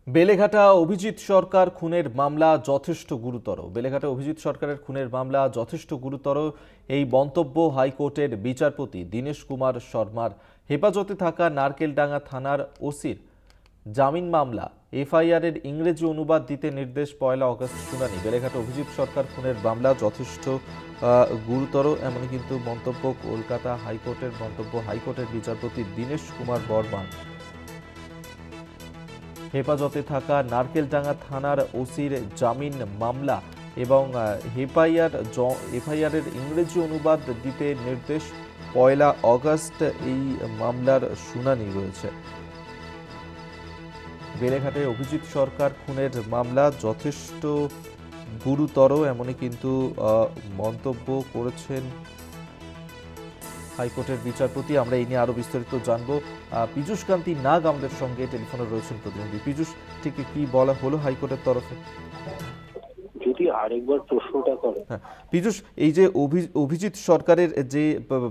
বেলেঘাটা অভিজিৎ সরকার খুনের মামলা যথেষ্ট গুরুতর। বেলেঘাটা অভিজিৎ সরকারের খুনের মামলা যথেষ্ট গুরুতর, এই মন্তব্য হাইকোর্টের বিচারপতি দীনেশ কুমার শর্মার। হেফাজতে থাকা নারকেলডাঙ্গা থানার ওসির জামিন মামলা এফআইআরের ইংরেজি অনুবাদ দিতে নির্দেশ, 1 আগস্ট শুনানি। বেলেঘাটা অভিজিৎ সরকার খুনের মামলা যথেষ্ট গুরুতর, এমনই কিন্তু মন্তব্য কলকাতা হাইকোর্টের হাইকোর্টের বিচারপতি দীনেশ কুমার বর্মা। হেফাজতে থাকা নারকেলডাঙ্গা থানার ওসির জামিন মামলা এবং এফআইআরের ইংরেজি অনুবাদ দিতে নির্দেশ, 1 আগস্ট এই মামলার শুনানি রয়েছে। বেলেঘাটে অভিজিৎ সরকার খুনের মামলা যথেষ্ট গুরুতর, এমনই কিন্তু মন্তব্য করেছেন হাইকোর্টের বিচারপতি। আমরা এই নিয়ে আরো বিস্তারিত জানবো। পীযূষ কান্তি নাগ আমাদের সঙ্গে টেলিফোনে রয়েছেন প্রতিনিধি। পীযূষ, ঠিক কি বলা হলো হাইকোর্টের তরফে? যদি আরেকবার প্রশ্নটা করে। হ্যাঁ পীযূষ, এই যে অভিজিৎ সরকারের যে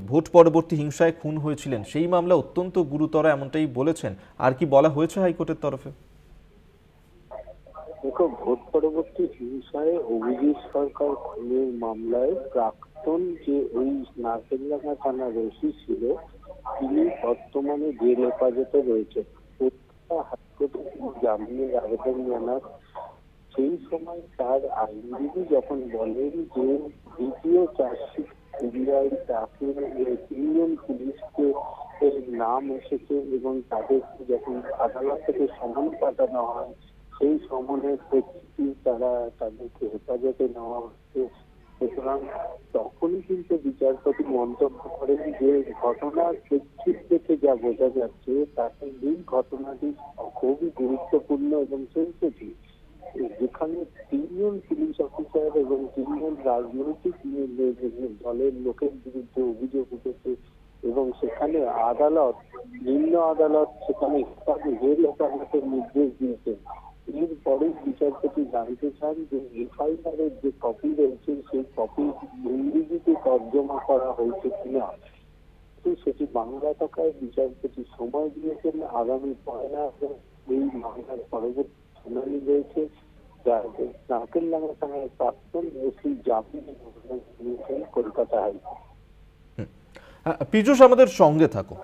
ভোট পরবর্তী হিংসায় খুন হয়েছিলেন, সেই মামলা অত্যন্ত গুরুতর এমনটাই বলেছেন। আর কি বলা হয়েছে হাইকোর্টের তরফে? দেখো, ভোট পরবর্তী হিংসায় অভিজিৎ সরকার খুনের মামলায় প্রাক্তন যে ওই নারকেলডাঙ্গা থানার ওসি ছিল, তিনি বর্তমানে জেল হেফাজতে রয়েছে। হাইকোর্টে জামিনের আবেদন জানান। সেই সময় তার আইনজীবী যখন বলেন যে দ্বিতীয় চার্জশিট সিবিআই তাকে 3জন পুলিশকে নাম এসেছে এবং তাদেরকে যখন আদালত থেকে সমন পাঠানো হয়, সেই সমনের প্রেক্ষিতে তারা তাদেরকে হেফাজতে নেওয়া হচ্ছে। সুতরাং তখনই কিন্তু বিচারপতি মন্তব্য করেন যে ঘটনার প্রেক্ষিত থেকে যা বোঝা যাচ্ছে তাতে এই ঘটনাটি খুবই গুরুত্বপূর্ণ এবং সেন্সিটিভ, যেখানে 3জন পুলিশ অফিসার এবং 3জন রাজনৈতিক দলের লোকের বিরুদ্ধে অভিযোগ উঠেছে এবং সেখানে আদালত, নিম্ন আদালত সেখানে জেল হেফাজতের নির্দেশ দিয়েছেন। এরপরে বিচারপতি জানতে চান যে এফআইআর এর যে কপি রয়েছে সেই কপি ইংরেজিতে তর্জমা করা হয়েছে কিনা। সেটি বাংলা থাকায় বিচারপতি সময় দিয়েছেন আগামী 1 আগস্ট এই মামলার পরবর্তী শুনানি রয়েছে, যা নারকেলডাঙ্গা থানার প্রাক্তন ওসি জামিন কলকাতা হাইকোর্ট। পীযূষ, আমাদের সঙ্গে থাকো।